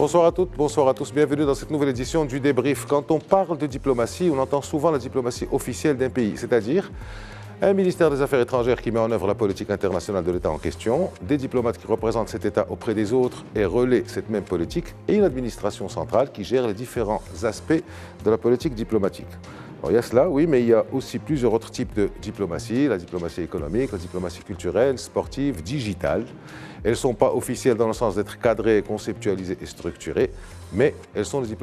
Bonsoir à toutes, bonsoir à tous, bienvenue dans cette nouvelle édition du débrief. Quand on parle de diplomatie, on entend souvent la diplomatie officielle d'un pays, c'est-à-dire un ministère des Affaires étrangères qui met en œuvre la politique internationale de l'État en question, des diplomates qui représentent cet État auprès des autres et relaient cette même politique, et une administration centrale qui gère les différents aspects de la politique diplomatique. Alors, il y a cela, oui, mais il y a aussi plusieurs autres types de diplomatie, la diplomatie économique, la diplomatie culturelle, sportive, digitale. Elles ne sont pas officielles dans le sens d'être cadrées, conceptualisées et structurées, mais elles sont des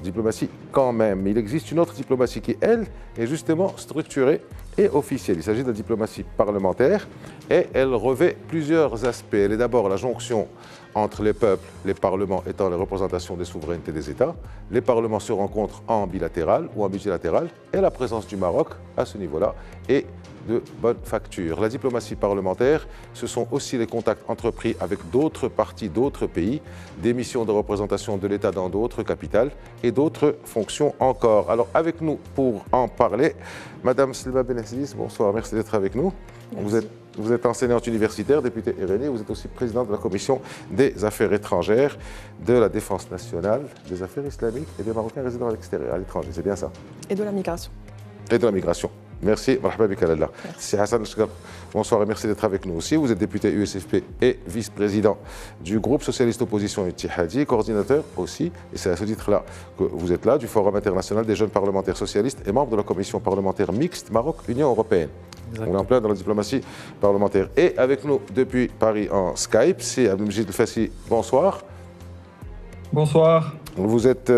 diplomaties quand même. Il existe une autre diplomatie qui, elle, est justement structurée et officielle. Il s'agit de la diplomatie parlementaire et elle revêt plusieurs aspects. Elle est d'abord la jonction entre les peuples, les parlements étant les représentations des souverainetés des États. Les parlements se rencontrent en bilatéral ou en multilatéral et la présence du Maroc à ce niveau-là est de bonne facture. La diplomatie parlementaire, ce sont aussi les contacts entrepris avec d'autres parties, d'autres pays, des missions de représentation de l'État dans d'autres capitales et d'autres fonctions encore. Alors avec nous pour en parler, Madame Slima Benaziz, bonsoir, merci d'être avec nous. Vous êtes enseignante universitaire, députée RNI, vous êtes aussi présidente de la Commission des Affaires étrangères, de la Défense nationale, des Affaires islamiques et des Marocains résidant à l'extérieur, à l'étranger, c'est bien ça? Et de la migration. Et de la migration. Merci, marhaba bik Allah. C'est Hassan Shkar. Bonsoir et merci d'être avec nous aussi. Vous êtes député USFP et vice-président du groupe socialiste opposition Ittihadi, coordinateur aussi, et c'est à ce titre-là que vous êtes là, du Forum international des jeunes parlementaires socialistes et membre de la commission parlementaire mixte Maroc-Union européenne. Exactement. On est en plein dans la diplomatie parlementaire. Et avec nous depuis Paris en Skype, c'est Abdelmajid El-Fassi. Bonsoir. Bonsoir. Vous êtes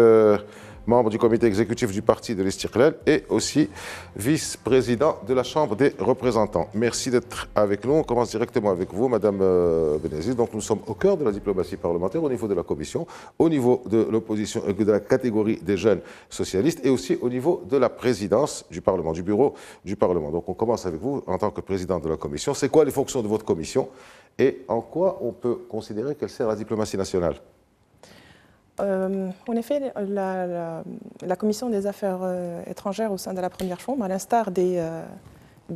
membre du comité exécutif du parti de l'Istiqlal et aussi vice-président de la Chambre des représentants. Merci d'être avec nous. On commence directement avec vous, Madame Benaziz. Donc nous sommes au cœur de la diplomatie parlementaire, au niveau de la commission, au niveau de l'opposition, de la catégorie des jeunes socialistes et aussi au niveau de la présidence du Parlement, du bureau du Parlement. Donc on commence avec vous en tant que président de la commission. C'est quoi les fonctions de votre commission et en quoi on peut considérer qu'elle sert à la diplomatie nationale? En effet, la Commission des Affaires étrangères au sein de la Première Chambre, à l'instar des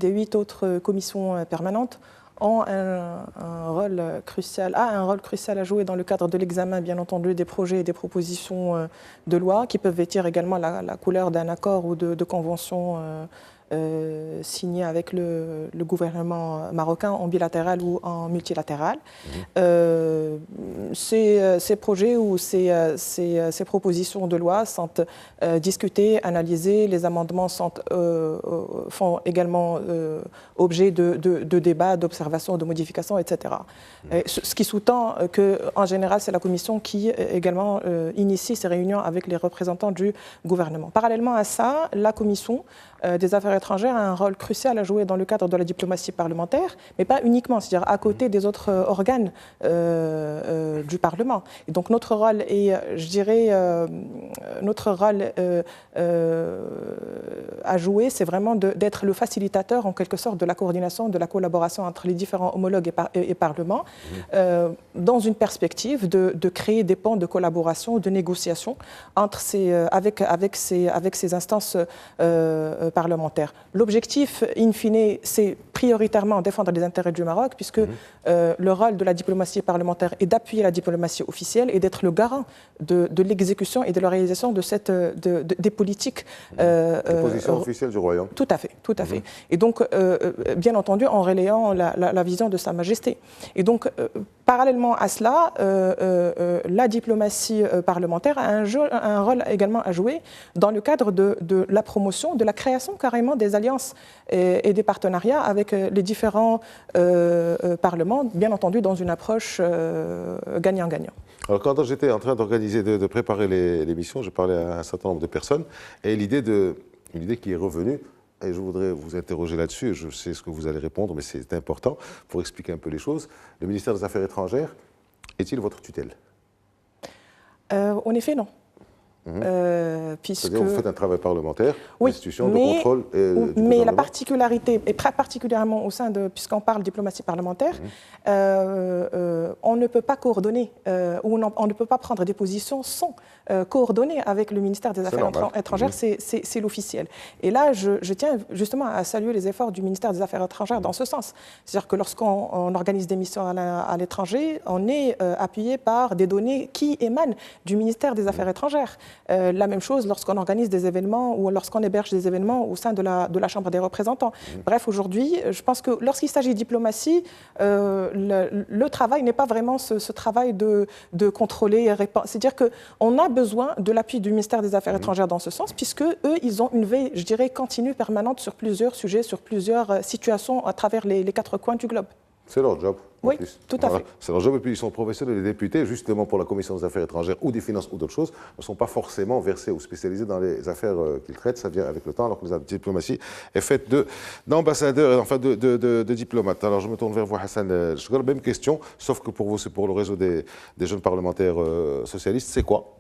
8 autres commissions permanentes, ont un rôle crucial à jouer dans le cadre de l'examen, bien entendu, des projets et des propositions de loi qui peuvent vêtir également la couleur d'un accord ou de convention signé avec le gouvernement marocain en bilatéral ou en multilatéral. Ces projets ou ces propositions de loi sont discutées, analysées, les amendements font également objet de débats, d'observations, de modifications, etc. Ce qui sous-tend qu'en général, c'est la Commission qui également initie ces réunions avec les représentants du gouvernement. Parallèlement à ça, la Commission des Affaires étrangères a un rôle crucial à jouer dans le cadre de la diplomatie parlementaire, mais pas uniquement, c'est-à-dire à côté des autres organes du Parlement. Et donc notre rôle est, je dirais, à jouer, c'est vraiment d'être le facilitateur en quelque sorte de la coordination, de la collaboration entre les différents homologues et parlements, dans une perspective de créer des ponts de collaboration, de négociation entre avec ces instances parlementaires. L'objectif, in fine, c'est prioritairement défendre les intérêts du Maroc, puisque le rôle de la diplomatie parlementaire est d'appuyer la diplomatie officielle et d'être le garant de l'exécution et de la réalisation des politiques. La position officielle du Royaume. Tout à fait, tout à fait. Et donc, bien entendu, en relayant la vision de Sa Majesté. Et donc, parallèlement à cela, la diplomatie parlementaire a un rôle également à jouer dans le cadre de la promotion, de la création carrément des alliances et des partenariats avec les différents parlements, bien entendu dans une approche gagnant-gagnant. Alors quand j'étais en train d'organiser, de préparer l'émission, je parlais à un certain nombre de personnes et une idée qui est revenue, et je voudrais vous interroger là-dessus, je sais ce que vous allez répondre, mais c'est important pour expliquer un peu les choses. Le ministère des Affaires étrangères est-il votre tutelle? En effet, non. puisque... C'est-à-dire que vous faites un travail parlementaire, oui, institution de contrôle mais la particularité, et très particulièrement au sein de, puisqu'on parle de diplomatie parlementaire, on ne peut pas coordonner, ou on ne peut pas prendre des positions sans coordonner avec le ministère des Affaires étrangères, c'est l'officiel. Et là, je tiens justement à saluer les efforts du ministère des Affaires étrangères dans ce sens. C'est-à-dire que lorsqu'on organise des missions à l'étranger, on est appuyé par des données qui émanent du ministère des Affaires étrangères. La même chose lorsqu'on organise des événements ou lorsqu'on héberge des événements au sein de la Chambre des représentants. Bref, aujourd'hui, je pense que lorsqu'il s'agit de diplomatie, le travail n'est pas vraiment ce travail de contrôler. C'est-à-dire qu'on a besoin de l'appui du ministère des Affaires étrangères dans ce sens, puisque eux, ils ont une veille, je dirais, continue, permanente sur plusieurs sujets, sur plusieurs situations à travers les quatre coins du globe. C'est leur job. Oui, tout à fait. C'est leur job. Et puis, ils sont professionnels. Les députés, justement, pour la Commission des Affaires étrangères ou des Finances ou d'autres choses, ne sont pas forcément versés ou spécialisés dans les affaires qu'ils traitent. Ça vient avec le temps, alors que la diplomatie est faite d'ambassadeurs, enfin de diplomates. Alors, je me tourne vers vous, Hassan Chougal. Même question, sauf que pour vous, c'est pour le réseau des jeunes parlementaires socialistes. C'est quoi ?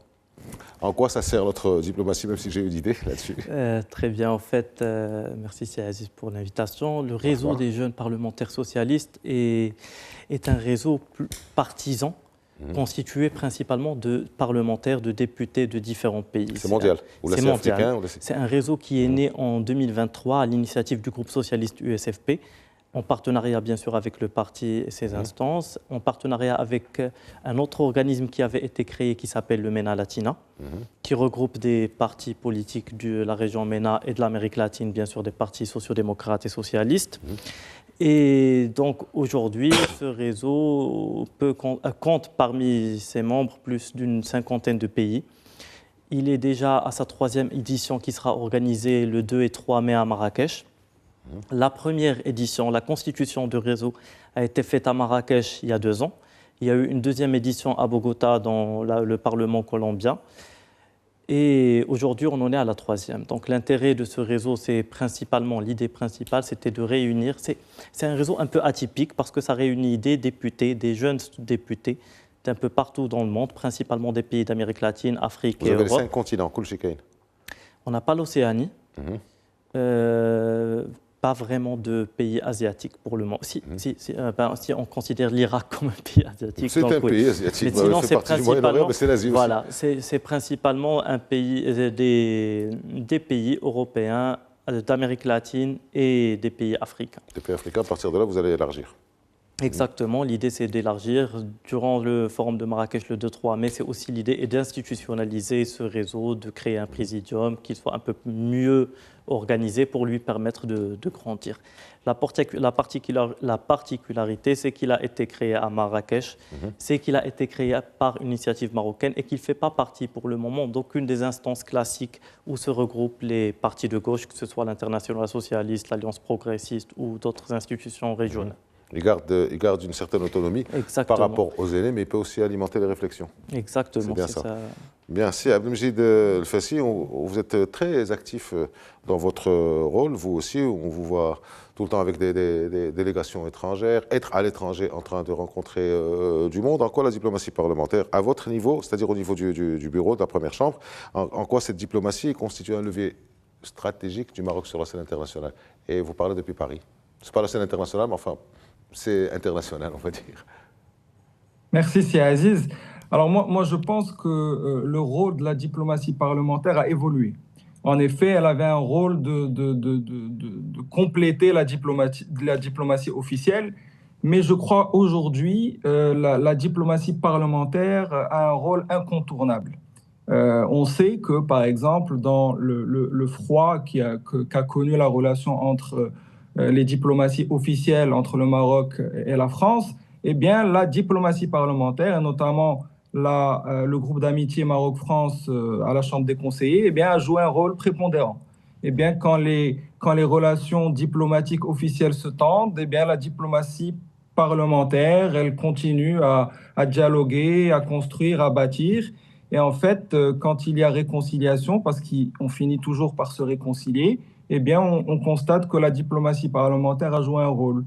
En quoi ça sert notre diplomatie, même si j'ai eu d'idées là-dessus? Très bien, en fait, merci c'est Aziz pour l'invitation. Le réseau des jeunes parlementaires socialistes est un réseau partisan, constitué principalement de parlementaires, de députés de différents pays. C'est mondial? C'est mondial. C'est un réseau qui est né en 2023 à l'initiative du groupe socialiste USFP, en partenariat bien sûr avec le parti et ses instances, en partenariat avec un autre organisme qui avait été créé qui s'appelle le MENA Latina, qui regroupe des partis politiques de la région MENA et de l'Amérique latine, bien sûr des partis sociodémocrates et socialistes. Et donc aujourd'hui, ce réseau compte parmi ses membres plus d'une cinquantaine de pays. Il est déjà à sa 3e édition qui sera organisée le 2 et 3 mai à Marrakech. La première édition, la constitution du réseau, a été faite à Marrakech il y a 2 ans. Il y a eu une 2e édition à Bogota dans le Parlement colombien. Et aujourd'hui, on en est à la 3e. Donc l'intérêt de ce réseau, c'est principalement, l'idée principale, c'était de réunir. C'est un réseau un peu atypique parce que ça réunit des députés, des jeunes députés d'un peu partout dans le monde, principalement des pays d'Amérique latine, Afrique et Europe. Vous avez les 5 continents, On n'a pas l'Océanie. Pas vraiment de pays asiatiques pour le moment. Si on considère l'Irak comme un pays asiatique. C'est un pays asiatique. Mais sinon, c'est principalement, mais c'est l'Asie voilà, c'est principalement un pays, des pays européens, d'Amérique latine et des pays africains. Des pays africains, à partir de là, vous allez élargir. Exactement, l'idée c'est d'élargir. Durant le forum de Marrakech le 2-3 mai, c'est aussi l'idée d'institutionnaliser ce réseau, de créer un présidium, qu'il soit un peu mieux organisé pour lui permettre de grandir. La particularité, c'est qu'il a été créé à Marrakech, c'est qu'il a été créé par une initiative marocaine et qu'il ne fait pas partie pour le moment d'aucune des instances classiques où se regroupent les partis de gauche, que ce soit l'Internationale socialiste, l'Alliance progressiste ou d'autres institutions régionales. Il garde une certaine autonomie par rapport aux aînés, mais il peut aussi alimenter les réflexions. Exactement, c'est bien ça. Bien, si Abdelmejid El-Fassi, vous êtes très actif dans votre rôle, vous aussi, on vous voit tout le temps avec des délégations étrangères, être à l'étranger en train de rencontrer du monde. En quoi la diplomatie parlementaire, à votre niveau, c'est-à-dire au niveau du bureau, de la première chambre, en quoi cette diplomatie constitue un levier stratégique du Maroc sur la scène internationale? Et vous parlez depuis Paris. Ce n'est pas la scène internationale, mais enfin, c'est international, on va dire. Merci, c'est Aziz. Alors moi, je pense que le rôle de la diplomatie parlementaire a évolué. En effet, elle avait un rôle de compléter la diplomatie officielle, mais je crois aujourd'hui la diplomatie parlementaire a un rôle incontournable. On sait que, par exemple, dans le froid qu'a connu la relation entre les diplomaties officielles entre le Maroc et la France, eh bien, la diplomatie parlementaire, et notamment le groupe d'amitié Maroc-France à la Chambre des conseillers, eh bien, a joué un rôle prépondérant. Eh bien, quand les relations diplomatiques officielles se tendent, eh bien, la diplomatie parlementaire, elle continue à dialoguer, à construire, à bâtir. Et en fait, quand il y a réconciliation, parce qu'on finit toujours par se réconcilier, eh bien, on constate que la diplomatie parlementaire a joué un rôle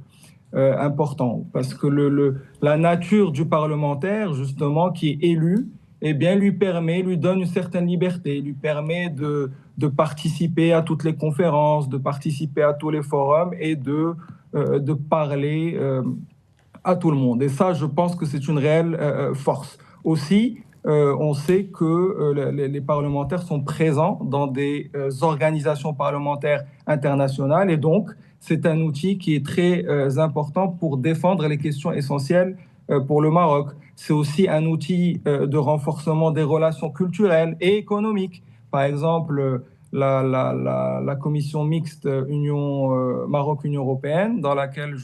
important. Parce que la nature du parlementaire, justement, qui est élu, eh bien, lui donne une certaine liberté, lui permet de participer à toutes les conférences, de participer à tous les forums et de parler à tout le monde. Et ça, je pense que c'est une réelle force. Aussi, on sait que les parlementaires sont présents dans des organisations parlementaires internationales et donc c'est un outil qui est très important pour défendre les questions essentielles pour le Maroc. C'est aussi un outil de renforcement des relations culturelles et économiques. Par exemple, la commission mixte Maroc-Union européenne, dans laquelle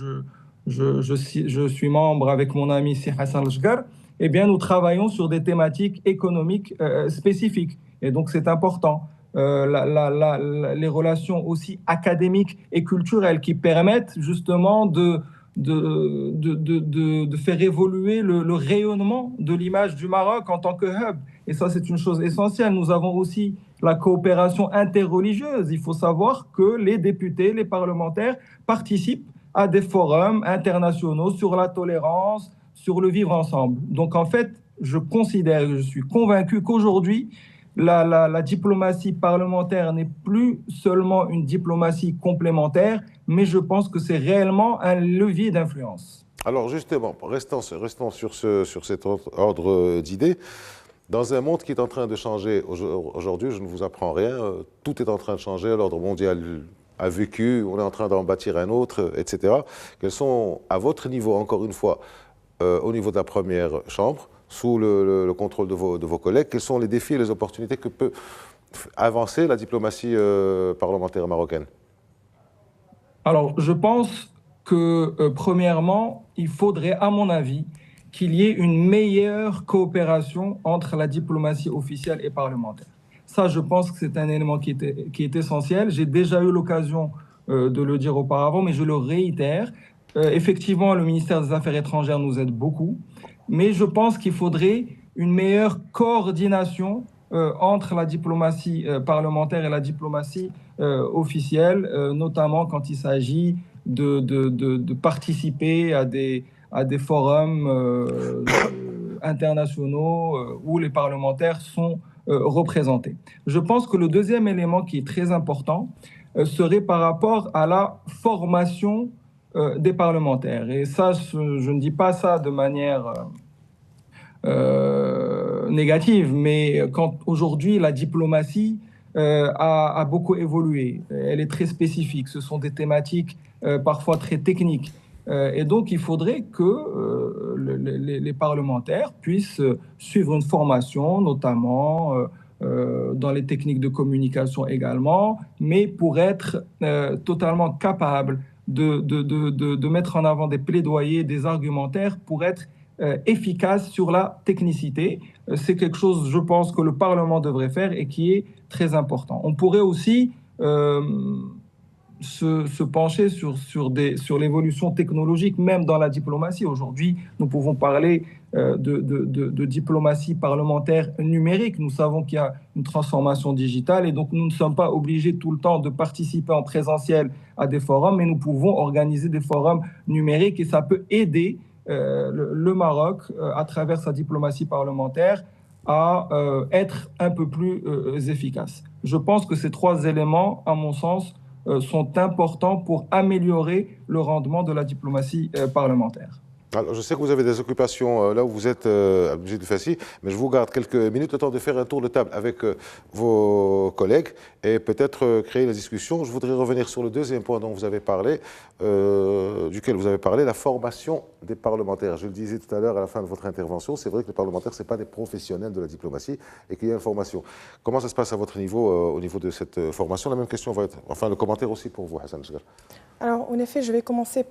je suis membre avec mon ami Si Hassan Lachgar, eh bien, nous travaillons sur des thématiques économiques spécifiques. Et donc, c'est important. Les relations aussi académiques et culturelles qui permettent justement de faire évoluer le rayonnement de l'image du Maroc en tant que hub. Et ça, c'est une chose essentielle. Nous avons aussi la coopération interreligieuse. Il faut savoir que les députés, les parlementaires participent à des forums internationaux sur la tolérance, sur le vivre ensemble. Donc en fait, je suis convaincu qu'aujourd'hui, la diplomatie parlementaire n'est plus seulement une diplomatie complémentaire, mais je pense que c'est réellement un levier d'influence. Alors justement, restons sur cet ordre d'idées. Dans un monde qui est en train de changer aujourd'hui, je ne vous apprends rien, tout est en train de changer, l'ordre mondial a vécu, on est en train d'en bâtir un autre, etc. Quels sont, à votre niveau, encore une fois, au niveau de la première chambre, sous le contrôle de vos collègues, quels sont les défis et les opportunités que peut avancer la diplomatie parlementaire marocaine? Alors, je pense que, premièrement, il faudrait, à mon avis, qu'il y ait une meilleure coopération entre la diplomatie officielle et parlementaire. Ça, je pense que c'est un élément qui est essentiel. J'ai déjà eu l'occasion de le dire auparavant, mais je le réitère. Effectivement, le ministère des Affaires étrangères nous aide beaucoup, mais je pense qu'il faudrait une meilleure coordination entre la diplomatie parlementaire et la diplomatie officielle, notamment quand il s'agit de participer à des forums internationaux où les parlementaires sont représentés. Je pense que le deuxième élément qui est très important serait par rapport à la formation des parlementaires. Et ça, je ne dis pas ça de manière négative, mais quand aujourd'hui la diplomatie a beaucoup évolué, elle est très spécifique, ce sont des thématiques parfois très techniques. Et donc, il faudrait que les parlementaires puissent suivre une formation, notamment dans les techniques de communication également, mais pour être totalement capables de mettre en avant des plaidoyers, des argumentaires pour être efficace sur la technicité. C'est quelque chose, je pense, que le Parlement devrait faire et qui est très important. On pourrait aussi se pencher sur l'évolution technologique, même dans la diplomatie. Aujourd'hui, nous pouvons parler de diplomatie parlementaire numérique. Nous savons qu'il y a une transformation digitale et donc nous ne sommes pas obligés tout le temps de participer en présentiel à des forums, mais nous pouvons organiser des forums numériques et ça peut aider le Maroc, à travers sa diplomatie parlementaire, à être un peu plus efficace. Je pense que ces trois éléments, à mon sens, sont importants pour améliorer le rendement de la diplomatie parlementaire. Alors, je sais que vous avez des occupations là où vous êtes à l'objet du FACI, mais je vous garde quelques minutes le temps de faire un tour de table avec vos collègues et peut-être créer la discussion. Je voudrais revenir sur le deuxième point dont vous avez parlé, duquel vous avez parlé, la formation des parlementaires. Je le disais tout à l'heure à la fin de votre intervention, c'est vrai que les parlementaires, ce n'est pas des professionnels de la diplomatie et qu'il y a une formation. Comment ça se passe à votre niveau, au niveau de cette formation? La même question va être, enfin le commentaire aussi pour vous, Hassan Lachgar. Alors, en effet, je vais commencer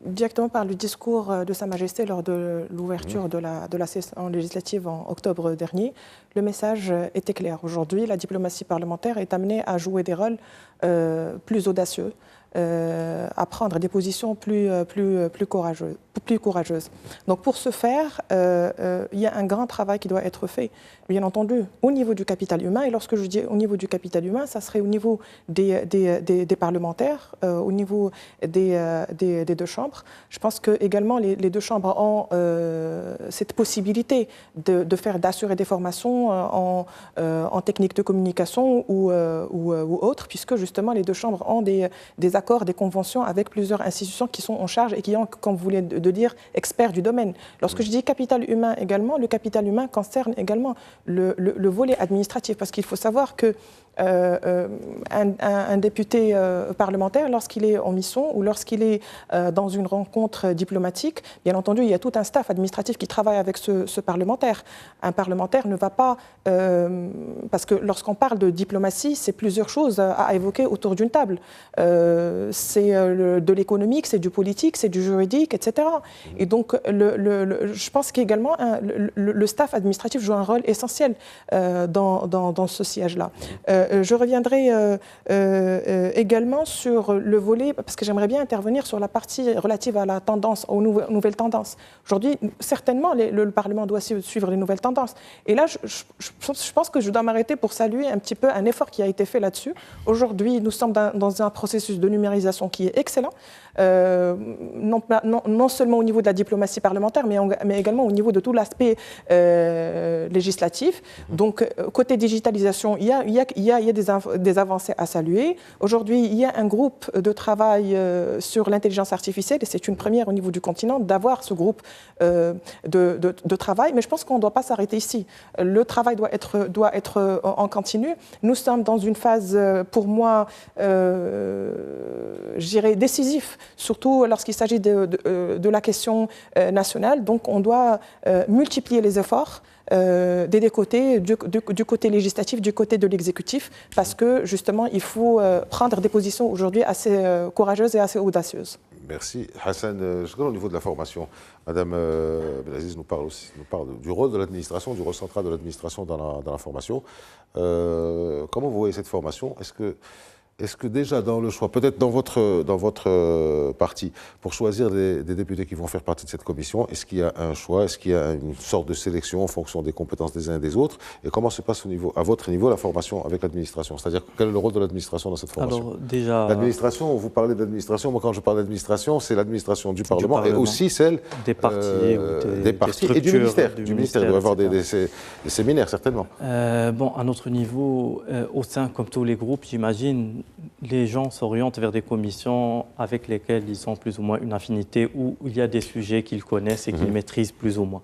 directement par le discours de Sa Majesté lors de l'ouverture de la session législative en octobre dernier. Le message était clair. Aujourd'hui, la diplomatie parlementaire est amenée à jouer des rôles plus audacieux, à prendre des positions plus plus courageuse. Donc pour ce faire, il y a un grand travail qui doit être fait, bien entendu, au niveau du capital humain. Et lorsque je dis au niveau du capital humain, ça serait au niveau des parlementaires, au niveau des deux chambres. Je pense que également les deux chambres ont cette possibilité d'assurer des formations en technique de communication ou autres, puisque justement les deux chambres ont des accords, des conventions avec plusieurs institutions qui sont en charge et qui ont, comme vous venez de dire, experts du domaine. Lorsque je dis capital humain également, le capital humain concerne également le volet administratif, parce qu'il faut savoir que un député parlementaire, lorsqu'il est en mission ou lorsqu'il est dans une rencontre diplomatique, bien entendu, il y a tout un staff administratif qui travaille avec ce parlementaire. Un parlementaire ne va pas... parce que lorsqu'on parle de diplomatie, c'est plusieurs choses à évoquer autour d'une table. C'est de l'économique, c'est du politique, c'est du juridique, etc. Et donc, je pense qu'également, le staff administratif joue un rôle essentiel dans ce siège-là. Je reviendrai également sur le volet, parce que j'aimerais bien intervenir sur la partie relative à la tendance, aux nouvelles tendances. Aujourd'hui, certainement, le Parlement doit suivre les nouvelles tendances. Et là, je pense que je dois m'arrêter pour saluer un petit peu un effort qui a été fait là-dessus. Aujourd'hui, nous sommes dans un processus de numérisation qui est excellent, non seulement au niveau de la diplomatie parlementaire, mais également au niveau de tout l'aspect législatif. Donc, côté digitalisation, il y a des avancées à saluer. Aujourd'hui, il y a un groupe de travail sur l'intelligence artificielle, et c'est une première au niveau du continent d'avoir ce groupe de travail. Mais je pense qu'on ne doit pas s'arrêter ici. Le travail doit être en continu. Nous sommes dans une phase, pour moi, je dirais décisif, surtout lorsqu'il s'agit de la question nationale. Donc, on doit multiplier les efforts des deux côtés, du côté législatif, du côté de l'exécutif, parce que justement, il faut prendre des positions aujourd'hui assez courageuses et assez audacieuses. Merci. Hassan, au niveau de la formation, Madame Belaziz nous parle du rôle de l'administration, du rôle central de l'administration dans la formation. Comment vous voyez cette formation ? Est-ce que déjà dans le choix, peut-être dans votre parti, pour choisir des députés qui vont faire partie de cette commission, est-ce qu'il y a un choix, est-ce qu'il y a une sorte de sélection en fonction des compétences des uns et des autres? Et comment se passe à votre niveau la formation avec l'administration? C'est-à-dire quel est le rôle de l'administration dans cette formation? Alors déjà... L'administration, vous parlez d'administration, moi quand je parle d'administration, c'est l'administration du Parlement et aussi celle des partis, des partis et du ministère. Du ministère, il doit y avoir des séminaires certainement. Bon, à notre niveau, au sein, comme tous les groupes, j'imagine, les gens s'orientent vers des commissions avec lesquelles ils ont plus ou moins une affinité, où il y a des sujets qu'ils connaissent et qu'ils maîtrisent plus ou moins.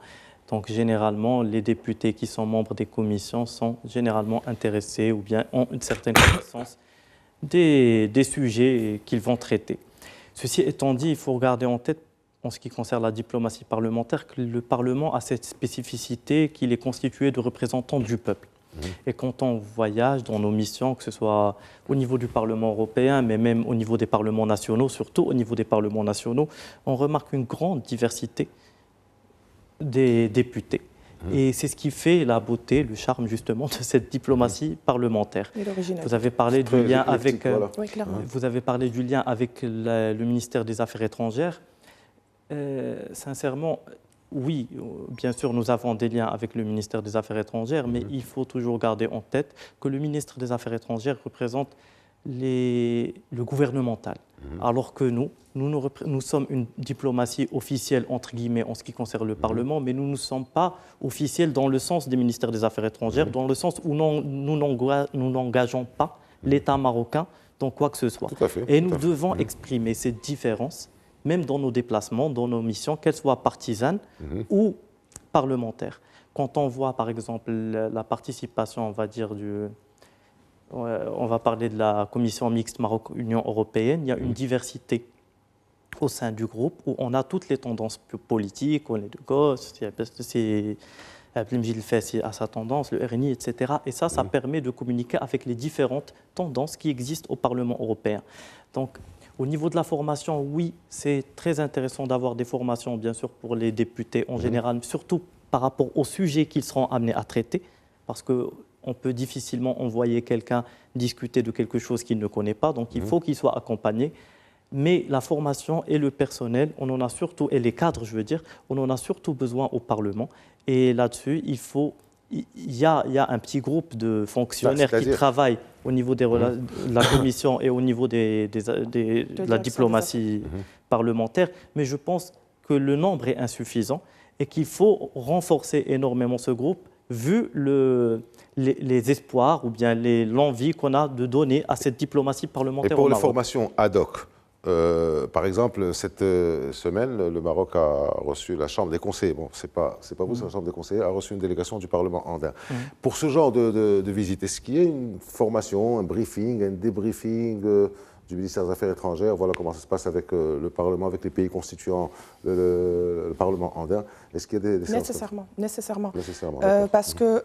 Donc généralement, les députés qui sont membres des commissions sont généralement intéressés ou bien ont une certaine connaissance des sujets qu'ils vont traiter. Ceci étant dit, il faut garder en tête, en ce qui concerne la diplomatie parlementaire, que le Parlement a cette spécificité qu'il est constitué de représentants du peuple. Et quand on voyage dans nos missions, que ce soit au niveau du Parlement européen, mais même au niveau des parlements nationaux, surtout au niveau des parlements nationaux, on remarque une grande diversité des députés. Et c'est ce qui fait la beauté, le charme justement de cette diplomatie parlementaire. Vous avez parlé du lien avec, vous avez parlé du lien avec le ministère des Affaires étrangères. Sincèrement, oui, bien sûr, nous avons des liens avec le ministère des Affaires étrangères, mais il faut toujours garder en tête que le ministre des Affaires étrangères représente le gouvernemental, alors que nous sommes une diplomatie officielle, entre guillemets, en ce qui concerne le Parlement, mais nous ne sommes pas officiels dans le sens des ministères des Affaires étrangères, dans le sens où nous n'engageons pas l'État marocain dans quoi que ce soit. Et nous devons exprimer cette différence, même dans nos déplacements, dans nos missions, qu'elles soient partisanes ou parlementaires. Quand on voit, par exemple, la participation, on va dire, on va parler de la commission mixte Maroc-Union européenne, il y a une diversité au sein du groupe où on a toutes les tendances politiques, on est de gauche, c'est Blimjil Fessi à sa tendance, le RNI, etc. Et ça permet de communiquer avec les différentes tendances qui existent au Parlement européen. Donc, au niveau de la formation, oui, c'est très intéressant d'avoir des formations, bien sûr, pour les députés en général, surtout par rapport aux sujets qu'ils seront amenés à traiter, parce qu'on peut difficilement envoyer quelqu'un discuter de quelque chose qu'il ne connaît pas, donc il faut qu'il soit accompagné. mais la formation et le personnel, on en a surtout, et les cadres, je veux dire, on en a surtout besoin au Parlement. Et là-dessus, il y a un petit groupe de fonctionnaires qui travaillent au niveau de la commission et au niveau de la diplomatie parlementaire, mais je pense que le nombre est insuffisant et qu'il faut renforcer énormément ce groupe vu les espoirs ou bien l'envie qu'on a de donner à cette diplomatie parlementaire. Et pour les formations ad hoc, par exemple, cette semaine, le Maroc a reçu la Chambre des conseillers. Bon, c'est pas vous, c'est la Chambre des conseillers, a reçu une délégation du Parlement andin. Pour ce genre de visite, est-ce qu'il y a une formation, un briefing, un débriefing du ministère des Affaires étrangères? Voilà comment ça se passe avec le Parlement, avec les pays constituant le Parlement andin. Est-ce qu'il y a des Nécessairement. Parce que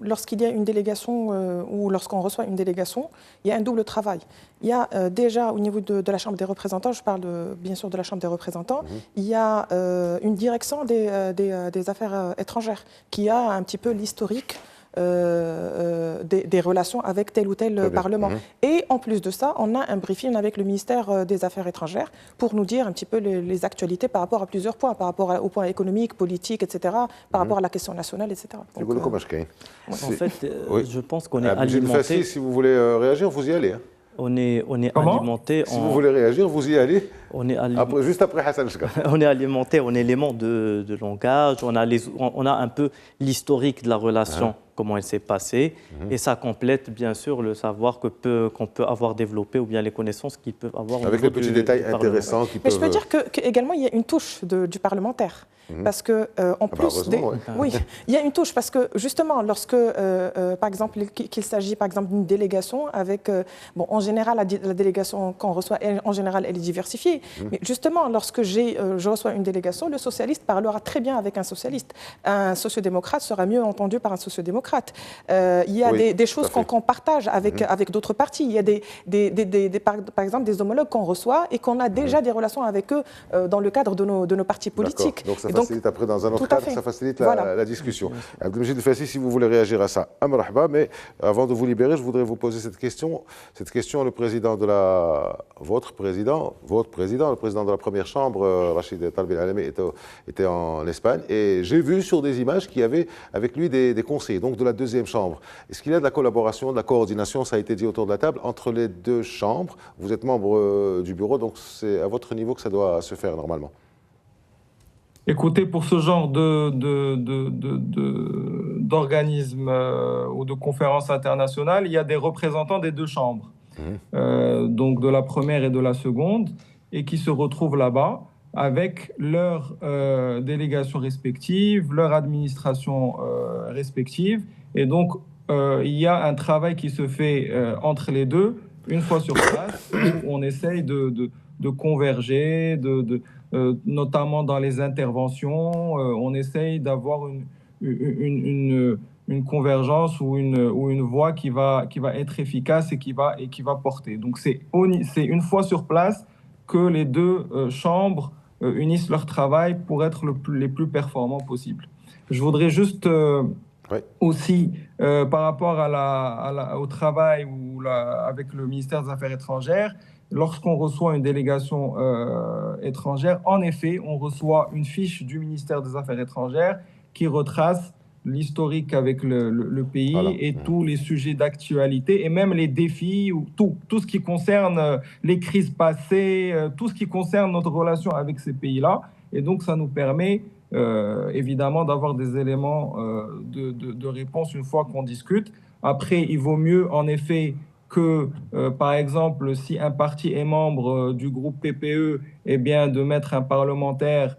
lorsqu'il y a une délégation ou lorsqu'on reçoit une délégation, il y a un double travail. Il y a déjà au niveau de la Chambre des représentants, je parle bien sûr de la Chambre des représentants, il y a une direction des affaires étrangères qui a un petit peu l'historique des relations avec tel ou tel Parlement. Et en plus de ça, on a un briefing avec le ministère des Affaires étrangères pour nous dire un petit peu les actualités par rapport à plusieurs points, par rapport aux points économiques, politiques, etc., par rapport à la question nationale, etc. Donc, en fait, je pense qu'on est alimenté... Si vous voulez réagir, vous y allez. On est alimenté. Si vous voulez réagir, vous y allez. Juste après Hassan Chka. On est alimenté en éléments de langage. On a un peu l'historique de la relation, comment elle s'est passée, et ça complète bien sûr le savoir qu'on peut avoir développé ou bien les connaissances qu'ils peuvent avoir. Avec les petits détails intéressants qui peuvent. Mais je peux dire qu'également il y a une touche du parlementaire. Parce que, en plus, oui, il y a une touche parce que justement, lorsque, par exemple, qu'il s'agit par exemple d'une délégation avec, bon, en général, la délégation qu'on reçoit, en général, elle est diversifiée. Mais justement, lorsque je reçois une délégation, le socialiste parlera très bien avec un socialiste. Un sociodémocrate sera mieux entendu par un sociodémocrate. Il y a des choses qu'on partage avec d'autres partis. Il y a par exemple des homologues qu'on reçoit et qu'on a déjà des relations avec eux dans le cadre de nos partis politiques. Donc ça facilite après dans un autre cadre, ça facilite la discussion. Abdelmajid Fassi, si vous voulez réagir à ça, marhaba, mais avant de vous libérer, je voudrais vous poser cette question. Cette question, le président de votre président, le président de la première chambre, Rachid Talbi Al-Alami, était en Espagne, et j'ai vu sur des images qu'il y avait avec lui des conseillers, donc de la deuxième chambre. Est-ce qu'il y a de la collaboration, de la coordination, ça a été dit autour de la table, entre les deux chambres? Vous êtes membre du bureau, donc c'est à votre niveau que ça doit se faire normalement. Écoutez, pour ce genre d'organisme ou de conférences internationales, il y a des représentants des deux chambres, donc de la première et de la seconde, et qui se retrouvent là-bas avec leurs délégations respectives, leur administration respective. Et donc, il y a un travail qui se fait entre les deux, une fois sur place, où on essaye de converger, notamment dans les interventions, on essaye d'avoir une convergence ou une voie qui va être efficace et qui va porter. Donc c'est une fois sur place que les deux chambres unissent leur travail pour être les plus performants possibles. Je voudrais juste aussi, par rapport au travail avec le ministère des Affaires étrangères, lorsqu'on reçoit une délégation étrangère, en effet, on reçoit une fiche du ministère des Affaires étrangères qui retrace l'historique avec le pays et tous les sujets d'actualité et même les défis, ou tout ce qui concerne les crises passées, tout ce qui concerne notre relation avec ces pays-là. Et donc, ça nous permet évidemment d'avoir des éléments de réponse une fois qu'on discute. Après, il vaut mieux, en effet, que, par exemple, si un parti est membre du groupe PPE, eh bien, de mettre un parlementaire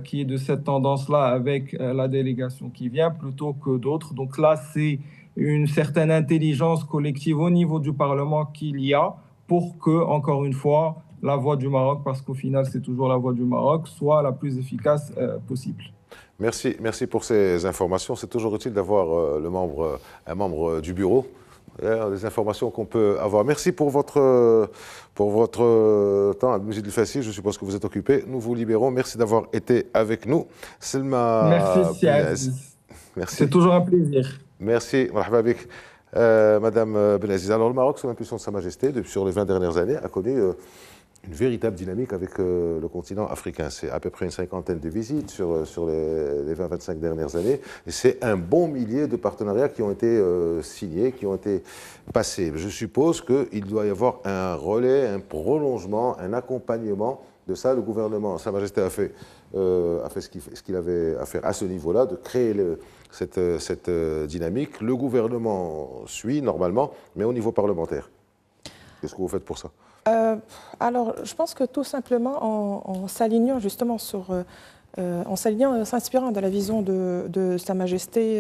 qui est de cette tendance-là avec la délégation qui vient, plutôt que d'autres. Donc là, c'est une certaine intelligence collective au niveau du Parlement qu'il y a pour que, encore une fois, la voix du Maroc, parce qu'au final, c'est toujours la voix du Maroc, soit la plus efficace possible. Merci pour ces informations. C'est toujours utile d'avoir un membre du bureau. Des informations qu'on peut avoir. Merci pour votre temps, Abdelmajid Fassi. Je suppose que vous êtes occupé. Nous vous libérons. Merci d'avoir été avec nous. Selma. Merci, Siaziz. Merci. C'est toujours un plaisir. Merci. Madame Benaziz. Alors, le Maroc, sous l'impulsion de Sa Majesté, sur les 20 dernières années, a connu une véritable dynamique avec le continent africain. C'est à peu près une cinquantaine de visites sur les 20-25 dernières années. Et c'est un bon millier de partenariats qui ont été signés, qui ont été passés. Je suppose qu'il doit y avoir un relais, un prolongement, un accompagnement de ça. Le gouvernement, Sa Majesté a fait ce qu'il avait à faire à ce niveau-là, de créer cette dynamique. Le gouvernement suit normalement, mais au niveau parlementaire. Qu'est-ce que vous faites pour ça ? Alors, je pense que tout simplement en s'alignant justement s'inspirant de la vision de Sa Majesté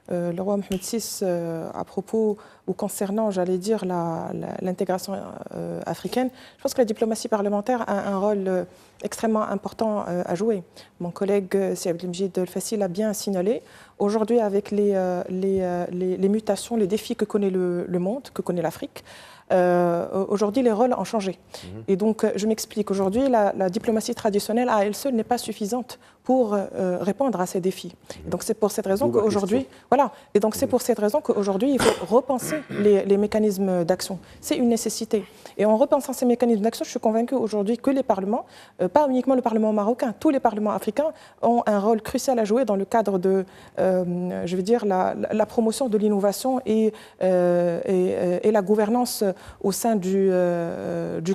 le roi Mohamed VI à propos ou concernant, j'allais dire, l'intégration africaine, je pense que la diplomatie parlementaire a un rôle extrêmement important à jouer. Mon collègue Si Abdelmjid El-Fassi l'a bien signalé. Aujourd'hui, avec les mutations, les défis que connaît le monde, que connaît l'Afrique, aujourd'hui, les rôles ont changé. Et donc, je m'explique. Aujourd'hui, la diplomatie traditionnelle à elle seule n'est pas suffisante pour répondre à ces défis. Et donc, c'est pour cette raison qu'aujourd'hui, voilà. Et donc, c'est pour cette raison qu'aujourd'hui, il faut repenser les mécanismes d'action. C'est une nécessité. Et en repensant ces mécanismes d'action, je suis convaincue aujourd'hui que les parlements, pas uniquement le Parlement marocain, tous les parlements africains ont un rôle crucial à jouer dans le cadre de, je veux dire, la promotion de l'innovation et la gouvernance au sein du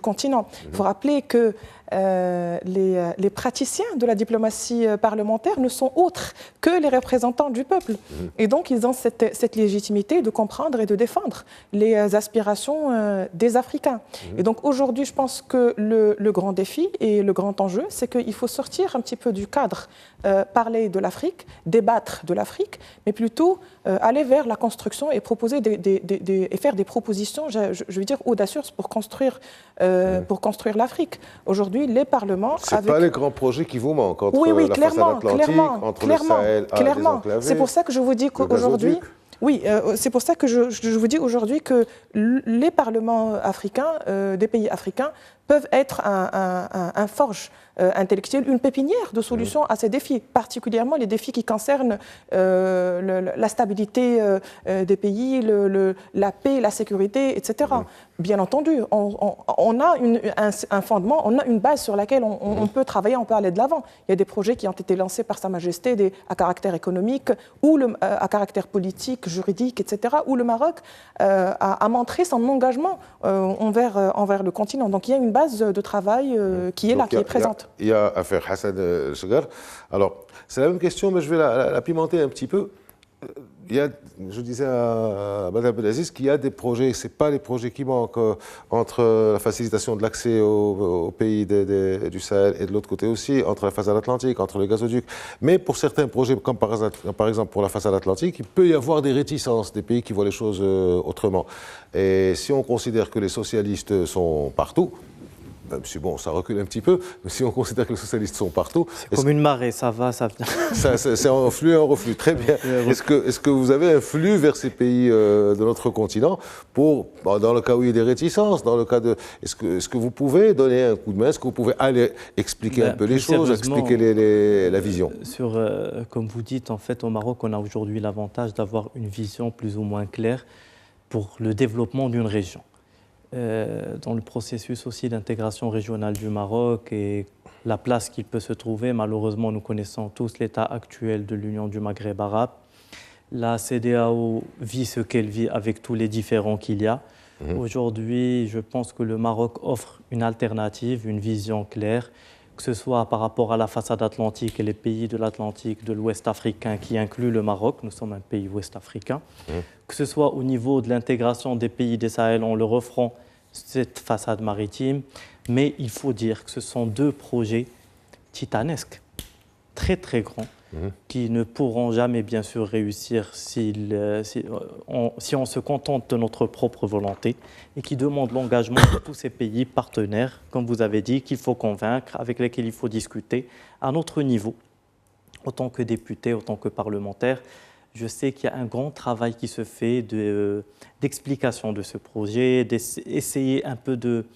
continent. Il faut rappeler que les praticiens de la diplomatie parlementaire ne sont autres que les représentants du peuple. Et donc, ils ont cette légitimité de comprendre et de défendre les aspirations des Africains. Et donc, aujourd'hui, je pense que le grand défi et le grand enjeu, c'est qu'il faut sortir un petit peu du cadre, parler de l'Afrique, débattre de l'Afrique, mais plutôt aller vers la construction et proposer et faire des propositions, je veux dire, audacieuses pour construire l'Afrique. Aujourd'hui, les parlements... Ce n'est pas les grands projets qui vous manquent entre la façade atlantique, entre le Sahel, désenclavé, c'est pour ça que je vous dis qu'aujourd'hui... Oui, c'est pour ça que je vous dis aujourd'hui que les parlements africains, des pays africains, peuvent être un forge intellectuel, une pépinière de solutions à ces défis, particulièrement les défis qui concernent la stabilité des pays, la paix, la sécurité, etc. Bien entendu, on a un fondement, on a une base sur laquelle on peut travailler, on peut aller de l'avant. Il y a des projets qui ont été lancés par Sa Majesté à caractère économique ou à caractère politique, juridique, etc., où le Maroc a montré son engagement envers le continent. Donc il y a une base de travail qui est là, qui est présente. Il y a à faire Hassan Segar. Alors, c'est la même question, mais je vais la pimenter un petit peu. Je disais à Mme Abdelaziz qu'il y a des projets, ce n'est pas les projets qui manquent entre la facilitation de l'accès aux pays du Sahel et de l'autre côté aussi, entre la façade atlantique, entre le gazoduc. Mais pour certains projets, comme par exemple pour la façade atlantique, il peut y avoir des réticences, des pays qui voient les choses autrement. Et si on considère que les socialistes sont partout, même si bon, ça recule un petit peu, mais si on considère que les socialistes sont partout... C'est comme une marée, ça va, ça vient. C'est un flux et un reflux, très bien. Est-ce que vous avez un flux vers ces pays de notre continent dans le cas où il y a des réticences, dans le cas de... Est-ce que vous pouvez donner un coup de main, est-ce que vous pouvez aller expliquer un peu les choses, expliquer la vision? Comme vous dites, en fait, au Maroc, on a aujourd'hui l'avantage d'avoir une vision plus ou moins claire pour le développement d'une région. Dans le processus aussi d'intégration régionale du Maroc et la place qu'il peut se trouver. Malheureusement, nous connaissons tous l'état actuel de l'Union du Maghreb arabe. La CEDEAO vit ce qu'elle vit avec tous les différends qu'il y a. Aujourd'hui, je pense que le Maroc offre une alternative, une vision claire, que ce soit par rapport à la façade atlantique et les pays de l'Atlantique, de l'Ouest africain qui inclut le Maroc, nous sommes un pays ouest africain, que ce soit au niveau de l'intégration des pays des Sahel en leur offrant cette façade maritime, mais il faut dire que ce sont deux projets titanesques, très très grands, qui ne pourront jamais bien sûr réussir si on se contente de notre propre volonté et qui demandent l'engagement de tous ces pays partenaires, comme vous avez dit, qu'il faut convaincre, avec lesquels il faut discuter à notre niveau, autant que député, autant que parlementaire. Je sais qu'il y a un grand travail qui se fait d'explication de ce projet, d'essayer un peu de...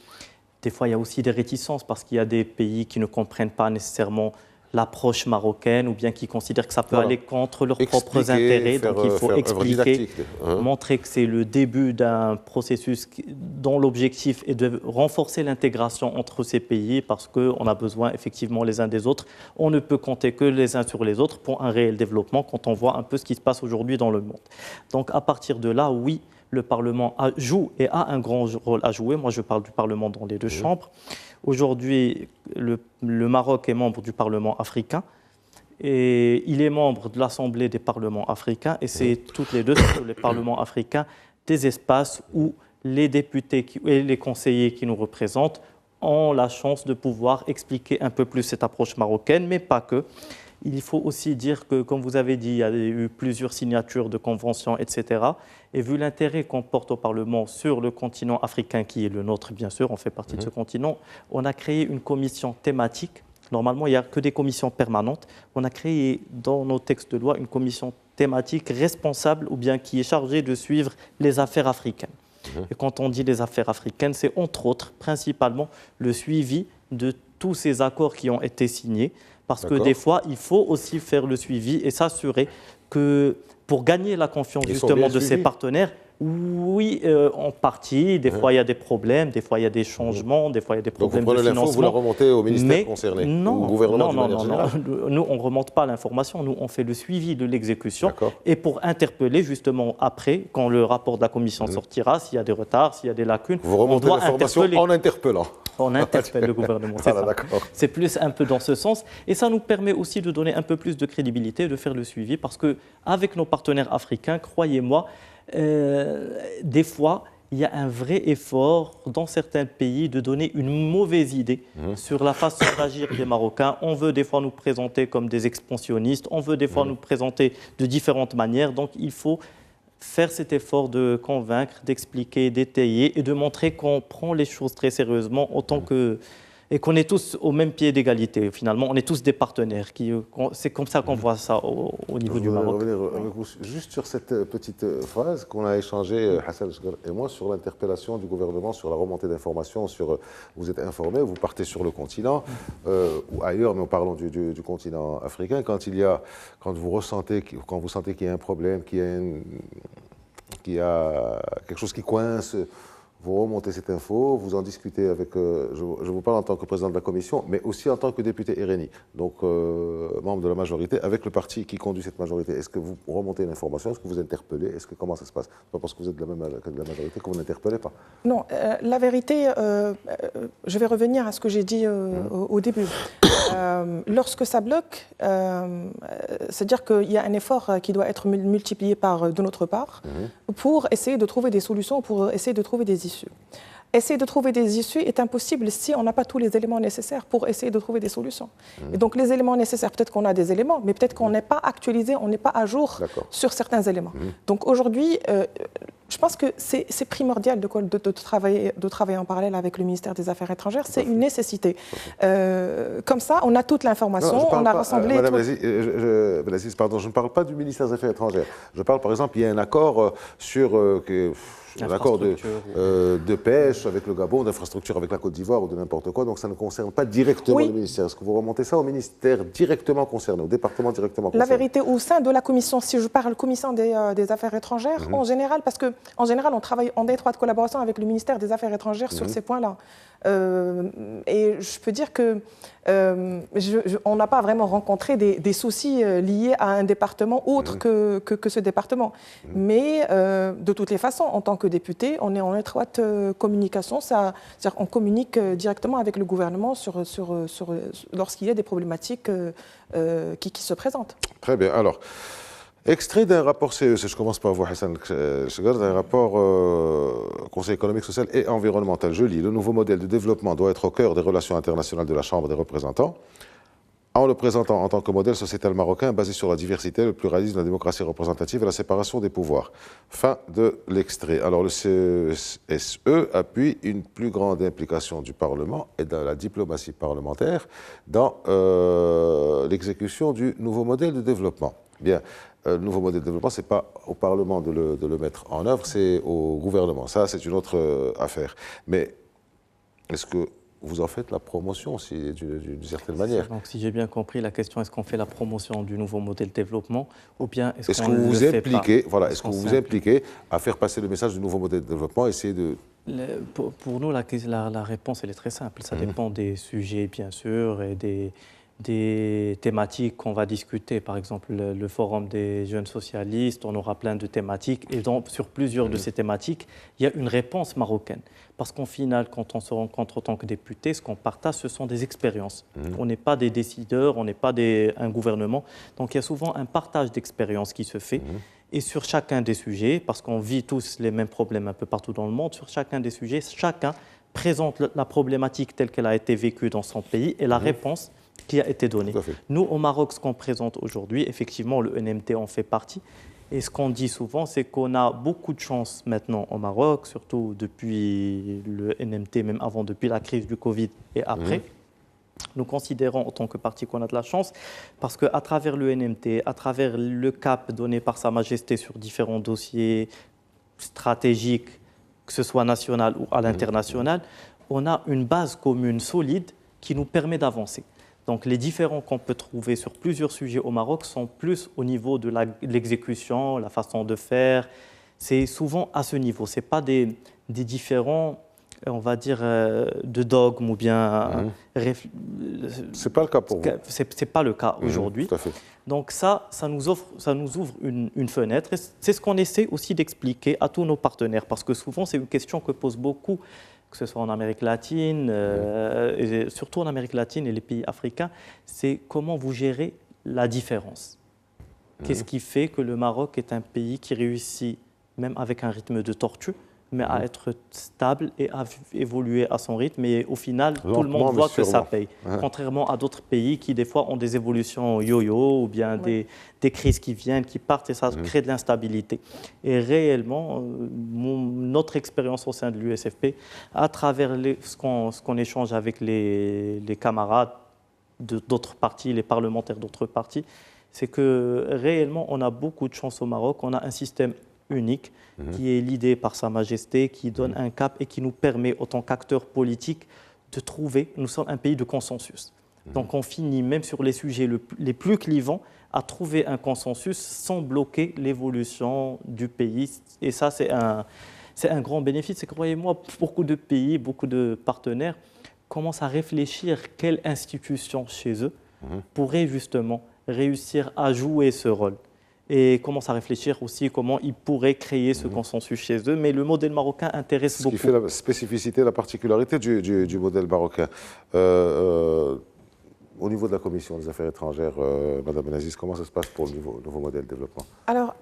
Des fois, il y a aussi des réticences parce qu'il y a des pays qui ne comprennent pas nécessairement l'approche marocaine ou bien qui considèrent que ça peut aller contre leurs propres intérêts. Donc il faut expliquer, montrer que c'est le début d'un processus dont l'objectif est de renforcer l'intégration entre ces pays parce qu'on a besoin effectivement les uns des autres. On ne peut compter que les uns sur les autres pour un réel développement quand on voit un peu ce qui se passe aujourd'hui dans le monde. Donc à partir de là, oui, le Parlement joue et a un grand rôle à jouer. Moi, je parle du Parlement dans les deux chambres. Aujourd'hui, le Maroc est membre du Parlement africain et il est membre de l'Assemblée des parlements africains et c'est toutes les deux, surtout les parlements africains, des espaces où les députés et les conseillers qui nous représentent ont la chance de pouvoir expliquer un peu plus cette approche marocaine, mais pas que. Il faut aussi dire que, comme vous avez dit, il y a eu plusieurs signatures de conventions, etc. Et vu l'intérêt qu'on porte au Parlement sur le continent africain, qui est le nôtre, bien sûr, on fait partie de ce continent, on a créé une commission thématique. Normalement, il n'y a que des commissions permanentes. On a créé dans nos textes de loi une commission thématique responsable ou bien qui est chargée de suivre les affaires africaines. Et quand on dit les affaires africaines, c'est entre autres, principalement, le suivi de tous ces accords qui ont été signés. Parce que des fois, il faut aussi faire le suivi et s'assurer que pour gagner la confiance justement de ses partenaires, oui, en partie, des fois il y a des problèmes, des fois il y a des changements, des fois il y a des problèmes de financement. Donc vous prenez l'info, vous la remontez au ministère concerné, non, au gouvernement non. Nous, on ne remonte pas l'information, nous, on fait le suivi de l'exécution. Et pour interpeller justement après, quand le rapport de la commission sortira, s'il y a des retards, s'il y a des lacunes, vous remontez l'information en interpellant. On interpelle le gouvernement, c'est ça. C'est plus un peu dans ce sens. Et ça nous permet aussi de donner un peu plus de crédibilité, de faire le suivi, parce qu'avec nos partenaires africains, croyez-moi, des fois, il y a un vrai effort dans certains pays de donner une mauvaise idée sur la façon d'agir des Marocains. On veut des fois nous présenter comme des expansionnistes, on veut des fois nous présenter de différentes manières. Donc il faut faire cet effort de convaincre, d'expliquer, d'étayer et de montrer qu'on prend les choses très sérieusement autant que... Et qu'on est tous au même pied d'égalité. Finalement, on est tous des partenaires. C'est comme ça qu'on voit ça au niveau du Maroc. Je vais revenir avec vous juste sur cette petite phrase qu'on a échangée, Hassan Chgar et moi, sur l'interpellation du gouvernement, sur la remontée d'informations, sur vous êtes informés, vous partez sur le continent ou ailleurs, mais parlons du continent africain. Quand vous sentez qu'il y a un problème, qu'il y a quelque chose qui coince, vous remontez cette info, vous en discutez avec, je vous parle en tant que président de la commission, mais aussi en tant que député RNI, donc membre de la majorité, avec le parti qui conduit cette majorité. Est-ce que vous remontez une information? Est-ce que vous interpellez? Comment ça se passe? Pas parce que vous êtes de la majorité que vous n'interpellez pas? Non, la vérité, je vais revenir à ce que j'ai dit au début. Lorsque ça bloque, c'est-à-dire qu'il y a un effort qui doit être multiplié de notre part pour essayer de trouver des solutions, pour essayer de trouver des issues. Essayer de trouver des issues est impossible si on n'a pas tous les éléments nécessaires pour essayer de trouver des solutions. Et donc les éléments nécessaires, peut-être qu'on a des éléments, mais peut-être qu'on n'est pas actualisé, on n'est pas à jour sur certains éléments. Donc aujourd'hui, je pense que c'est primordial de travailler en parallèle avec le ministère des Affaires étrangères. C'est une nécessité. Comme ça, on a toute l'information, on a rassemblé... Madame Aziz, pardon, je ne parle pas du ministère des Affaires étrangères. Je parle, par exemple, il y a un accord sur... un accord de pêche avec le Gabon, d'infrastructure avec la Côte d'Ivoire ou de n'importe quoi, donc ça ne concerne pas directement le ministère. Est-ce que vous remontez ça au ministère directement concerné, au département directement concerné? La vérité, au sein de la commission, si je parle commission des Affaires étrangères, en général, parce qu'en général, on travaille en étroite collaboration avec le ministère des Affaires étrangères sur ces points-là. Et je peux dire que on n'a pas vraiment rencontré des soucis liés à un département autre que ce département. Mais de toutes les façons, en tant que député, on est en étroite communication. C'est-à-dire on communique directement avec le gouvernement lorsqu'il y a des problématiques qui se présentent. Très bien. Alors, extrait d'un rapport CEC, je commence par vous, Hassan Chgar, d'un rapport Conseil économique, social et environnemental. Je lis: le nouveau modèle de développement doit être au cœur des relations internationales de la Chambre des représentants, en le présentant en tant que modèle sociétal marocain basé sur la diversité, le pluralisme, la démocratie représentative et la séparation des pouvoirs. Fin de l'extrait. Alors le CESE appuie une plus grande implication du Parlement et de la diplomatie parlementaire dans l'exécution du nouveau modèle de développement. Bien, le nouveau modèle de développement, ce n'est pas au Parlement de le mettre en œuvre, c'est au gouvernement. Ça, c'est une autre affaire. Mais est-ce que vous en faites la promotion d'une certaine manière. Donc, si j'ai bien compris, la question est-ce qu'on fait la promotion du nouveau modèle de développement ou bien est-ce que vous vous impliquez, voilà, est-ce que vous vous impliquez à faire passer le message du nouveau modèle de développement, essayer de... Pour nous, la réponse elle est très simple. Ça dépend des sujets, bien sûr, et des thématiques qu'on va discuter. Par exemple, le forum des jeunes socialistes, on aura plein de thématiques. Et donc, sur plusieurs de ces thématiques, il y a une réponse marocaine. Parce qu'en final, quand on se rencontre en tant que député, ce qu'on partage, ce sont des expériences. On n'est pas des décideurs, on n'est pas un gouvernement. Donc, il y a souvent un partage d'expériences qui se fait. Et sur chacun des sujets, parce qu'on vit tous les mêmes problèmes un peu partout dans le monde, sur chacun des sujets, chacun présente la problématique telle qu'elle a été vécue dans son pays et la réponse qui a été donnée. Nous, au Maroc, ce qu'on présente aujourd'hui, effectivement, le NMT en fait partie. Et ce qu'on dit souvent, c'est qu'on a beaucoup de chance maintenant au Maroc, surtout depuis le NMT, même avant, depuis la crise du Covid et après. Nous considérons en tant que parti qu'on a de la chance parce qu'à travers le NMT, à travers le cap donné par Sa Majesté sur différents dossiers stratégiques, que ce soit national ou à l'international, on a une base commune solide qui nous permet d'avancer. Donc les différends qu'on peut trouver sur plusieurs sujets au Maroc sont plus au niveau de l'exécution, la façon de faire. C'est souvent à ce niveau. Ce n'est pas des différends, on va dire, de dogme ou bien... Ce n'est pas le cas pour vous. Ce n'est pas le cas aujourd'hui. Tout à fait. Donc ça nous ouvre une fenêtre. Et c'est ce qu'on essaie aussi d'expliquer à tous nos partenaires. Parce que souvent, c'est une question que posent beaucoup, que ce soit en Amérique latine, et surtout en Amérique latine et les pays africains, c'est comment vous gérez la différence. Qu'est-ce qui fait que le Maroc est un pays qui réussit, même avec un rythme de tortue, mais à être stable et à évoluer à son rythme. Et au final, tout le monde voit que ça paye. Contrairement à d'autres pays qui, des fois, ont des évolutions yo-yo ou bien des crises qui viennent, qui partent et ça crée de l'instabilité. Et réellement, notre expérience au sein de l'USFP, à travers ce qu'on échange avec les camarades d'autres partis, les parlementaires d'autres partis, c'est que réellement, on a beaucoup de chance au Maroc. On a un système unique qui est l'idée par Sa Majesté, qui donne un cap et qui nous permet, en tant qu'acteurs politiques, de trouver, nous sommes un pays de consensus. Donc on finit, même sur les sujets les plus clivants, à trouver un consensus sans bloquer l'évolution du pays. Et ça, c'est un grand bénéfice. C'est que, croyez-moi, beaucoup de pays, beaucoup de partenaires commencent à réfléchir quelle institution chez eux pourrait justement réussir à jouer ce rôle. Et commencent à réfléchir aussi comment ils pourraient créer ce consensus chez eux. Mais le modèle marocain intéresse beaucoup. Ce qui fait la spécificité, la particularité du modèle marocain. Au niveau de la Commission des Affaires étrangères, Madame Benaziz, comment ça se passe pour le nouveau modèle de développement? Alors,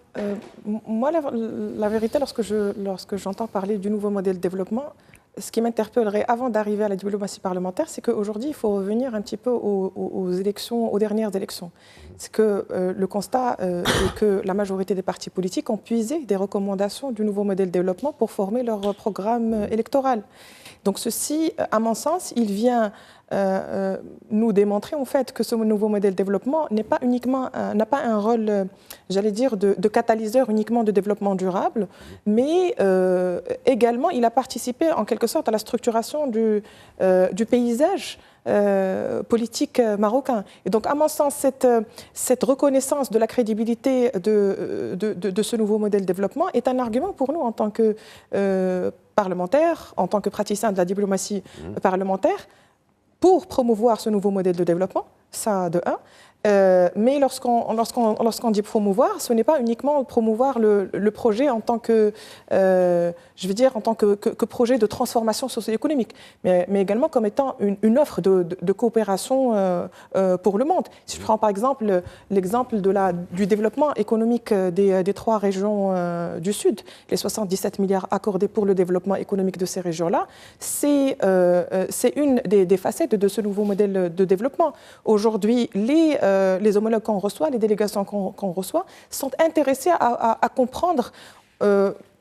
moi, la vérité, lorsque j'entends parler du nouveau modèle de développement, ce qui m'interpellerait avant d'arriver à la diplomatie parlementaire, c'est qu'aujourd'hui, il faut revenir un petit peu aux élections, aux dernières élections. C'est que le constat est que la majorité des partis politiques ont puisé des recommandations du nouveau modèle de développement pour former leur programme électoral. Donc ceci, à mon sens, il vient nous démontrer en fait que ce nouveau modèle de développement n'a pas un rôle, j'allais dire, de catalyseur uniquement de développement durable, mais également il a participé en quelque sorte à la structuration du paysage politique marocain. Et donc, à mon sens, cette reconnaissance de la crédibilité de ce nouveau modèle de développement est un argument pour nous en tant que parlementaires, en tant que praticiens de la diplomatie parlementaire, pour promouvoir ce nouveau modèle de développement, ça de un. Mais lorsqu'on dit promouvoir, ce n'est pas uniquement promouvoir le projet en tant que, je veux dire, en tant que projet de transformation socio-économique, mais également comme étant une offre de coopération pour le monde. Si je prends par exemple l'exemple du développement économique des 3 régions du Sud, les 77 milliards accordés pour le développement économique de ces régions-là, c'est une des facettes de ce nouveau modèle de développement. Aujourd'hui, les homologues qu'on reçoit, les délégations qu'on reçoit, sont intéressés à comprendre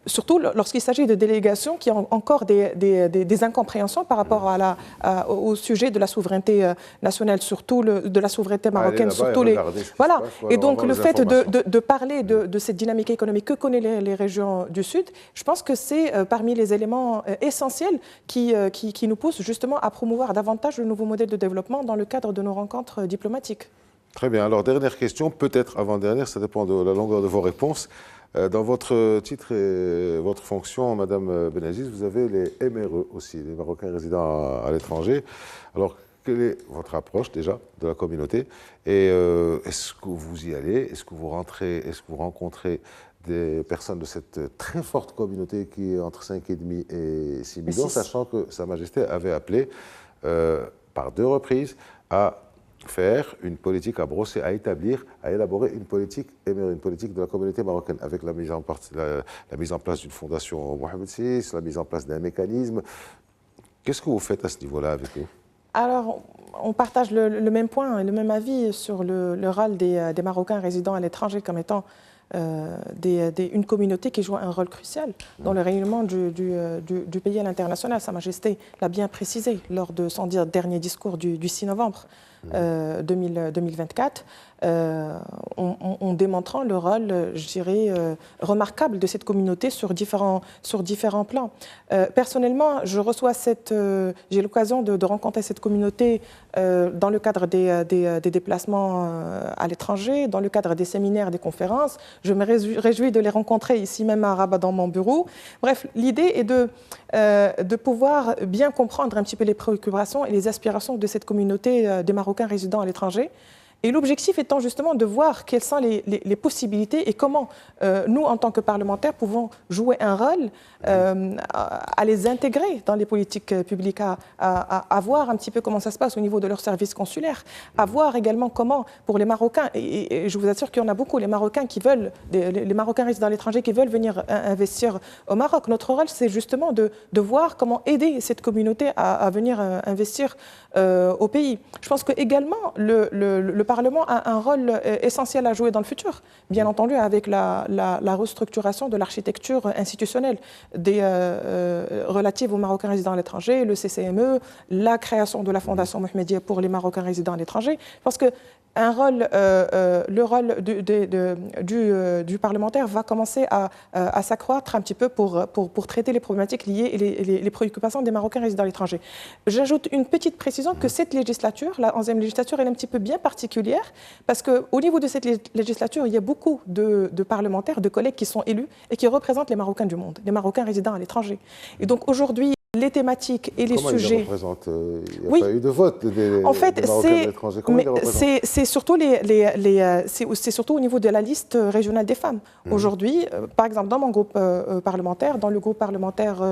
surtout lorsqu'il s'agit de délégations qui ont encore des incompréhensions par rapport au sujet de la souveraineté nationale, surtout de la souveraineté marocaine, surtout les... Voilà, et donc le fait de parler de cette dynamique économique que connaissent les régions du Sud, je pense que c'est parmi les éléments essentiels qui nous poussent justement à promouvoir davantage le nouveau modèle de développement dans le cadre de nos rencontres diplomatiques. Très bien, alors dernière question, peut-être avant-dernière, ça dépend de la longueur de vos réponses. Dans votre titre et votre fonction, Madame Benaziz, vous avez les MRE aussi, les Marocains résidant à l'étranger. Alors, quelle est votre approche déjà de la communauté? Et est-ce que vous y allez? Est-ce que vous rentrez? Est-ce que vous rencontrez des personnes de cette très forte communauté qui est entre 5,5 et 6 millions, sachant que Sa Majesté avait appelé par 2 reprises à faire une politique, à brosser, à établir, à élaborer une politique MRE, une politique de la communauté marocaine, avec la mise en place d'une fondation Mohamed VI, la mise en place d'un mécanisme. Qu'est-ce que vous faites à ce niveau-là avec eux? Alors, on partage le même point, le même avis sur le rôle des Marocains résidant à l'étranger comme étant une communauté qui joue un rôle crucial dans le rayonnement du pays à l'international. Sa Majesté l'a bien précisé lors de son dernier discours du 6 novembre 2024, en démontrant le rôle, je dirais, remarquable de cette communauté sur différents plans. Personnellement, j'ai l'occasion de rencontrer cette communauté dans le cadre des déplacements à l'étranger, dans le cadre des séminaires, des conférences. Je me réjouis de les rencontrer ici même à Rabat dans mon bureau. Bref, l'idée est de pouvoir bien comprendre un petit peu les préoccupations et les aspirations de cette communauté des Marocains résidant à l'étranger. Et l'objectif étant justement de voir quelles sont les possibilités et comment nous, en tant que parlementaires, pouvons jouer un rôle à les intégrer dans les politiques publiques, à voir un petit peu comment ça se passe au niveau de leurs services consulaires, à voir également comment, pour les Marocains, et je vous assure qu'il y en a beaucoup, les Marocains résidant à l'étranger qui veulent venir investir au Maroc. Notre rôle, c'est justement de voir comment aider cette communauté à venir investir au pays. Je pense que également le Parlement a un rôle essentiel à jouer dans le futur, bien entendu avec la restructuration de l'architecture institutionnelle relative aux Marocains résidant à l'étranger, le CCME, la création de la Fondation Mohammedia pour les Marocains résidant à l'étranger, parce que le rôle du parlementaire va commencer à s'accroître un petit peu pour traiter les problématiques liées et les préoccupations des Marocains résidant à l'étranger. J'ajoute une petite précision que cette législature, la 11e législature, elle est un petit peu bien particulière parce qu'au niveau de cette législature, il y a beaucoup de parlementaires, de collègues qui sont élus et qui représentent les Marocains du monde, les Marocains résidant à l'étranger. Et donc aujourd'hui, les thématiques et les sujets. Ils les représentent? Il n'y a pas eu de vote des Marocains de l'étranger. Comment ils les représentent? C'est surtout au niveau de la liste régionale des femmes. Aujourd'hui, par exemple, dans mon groupe parlementaire, dans le groupe parlementaire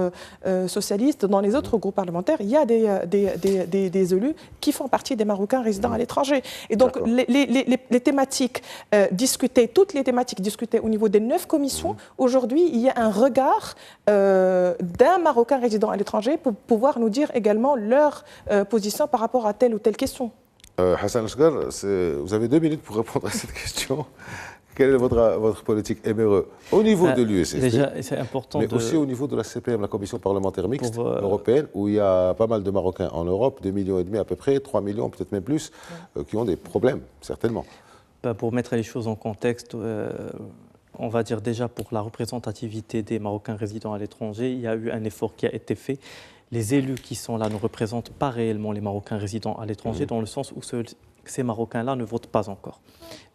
socialiste, dans les autres groupes parlementaires, il y a des élus qui font partie des Marocains résidant à l'étranger. Et donc, les thématiques discutées, toutes les thématiques discutées au niveau des 9 commissions, aujourd'hui, il y a un regard d'un Marocain résidant à l'étranger pour pouvoir nous dire également leur position par rapport à telle ou telle question. Hassan Asghar, vous avez 2 minutes pour répondre à cette question. Quelle est votre politique MRE au niveau de l'USSP? Déjà, c'est important mais aussi au niveau de la CPM, la Commission parlementaire mixte européenne, où il y a pas mal de Marocains en Europe, 2,5 millions à peu près, 3 millions, peut-être même plus, qui ont des problèmes, certainement. Pour mettre les choses en contexte, on va dire déjà pour la représentativité des Marocains résidant à l'étranger, il y a eu un effort qui a été fait. Les élus qui sont là ne représentent pas réellement les Marocains résidant à l'étranger, dans le sens où ces Marocains-là ne votent pas encore.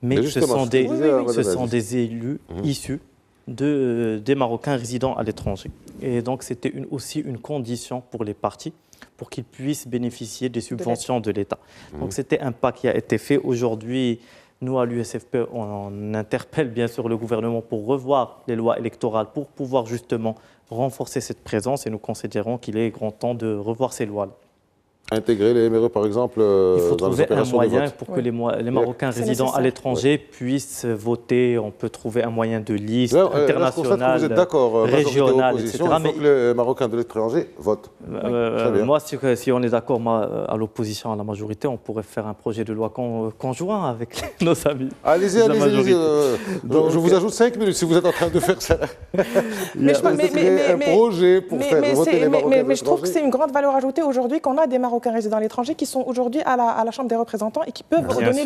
Mais ce sont des élus issus des Marocains résidant à l'étranger. Et donc c'était aussi une condition pour les partis pour qu'ils puissent bénéficier des subventions de l'État. Donc c'était un pas qui a été fait. Aujourd'hui, nous, à l'USFP, on interpelle bien sûr le gouvernement pour revoir les lois électorales, pour pouvoir justement renforcer cette présence et nous considérons qu'il est grand temps de revoir ces lois-là. Intégrer les MRE, par exemple, il faut dans les trouver un opérations de moyen vote. pour que les Marocains résidant à l'étranger puissent voter. On peut trouver un moyen de liste international, vous êtes d'accord, régional, etc. Il faut que les Marocains de l'étranger votent. Moi, si on est d'accord à l'opposition, à la majorité, on pourrait faire un projet de loi conjoint avec nos amis. Allez-y. Je vous ajoute 5 minutes si vous êtes en train de faire ça. Mais projet pour faire voter les Marocains. Mais je trouve que c'est une grande valeur ajoutée aujourd'hui qu'on a des Marocains résidents à l'étranger qui sont aujourd'hui à la Chambre des représentants et qui peuvent donner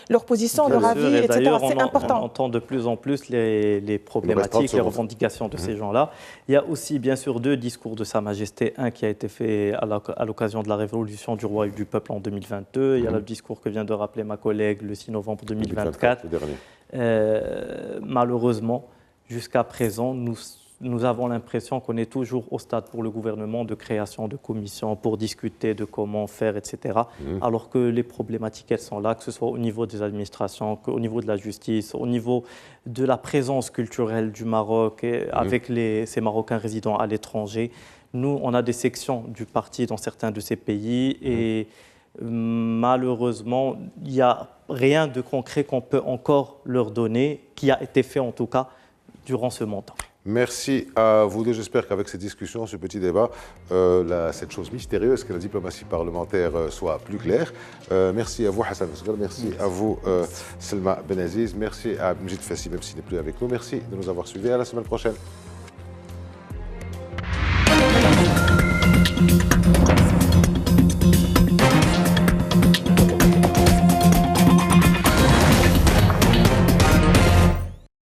leur position, leur avis, etc. C'est important. On entend de plus en plus les problématiques, les revendications de ces gens-là. Il y a aussi, bien sûr, 2 discours de Sa Majesté. Un qui a été fait à l'occasion de la révolution du roi et du peuple en 2022. Il y a le discours que vient de rappeler ma collègue le 6 novembre 2024. Malheureusement, jusqu'à présent, nous avons l'impression qu'on est toujours au stade pour le gouvernement de création de commissions pour discuter de comment faire, etc. Alors que les problématiques, elles sont là, que ce soit au niveau des administrations, au niveau de la justice, au niveau de la présence culturelle du Maroc avec ces Marocains résidant à l'étranger. Nous, on a des sections du parti dans certains de ces pays et malheureusement, il n'y a rien de concret qu'on peut encore leur donner, qui a été fait en tout cas durant ce mandat. Merci à vous deux. J'espère qu'avec cette discussion, ce petit débat, cette chose mystérieuse que la diplomatie parlementaire soit plus claire. Merci à vous, Hassan Asghar. Merci à vous, Selma Benaziz. Merci à Mjid Fassi, même s'il n'est plus avec nous. Merci de nous avoir suivis. À la semaine prochaine.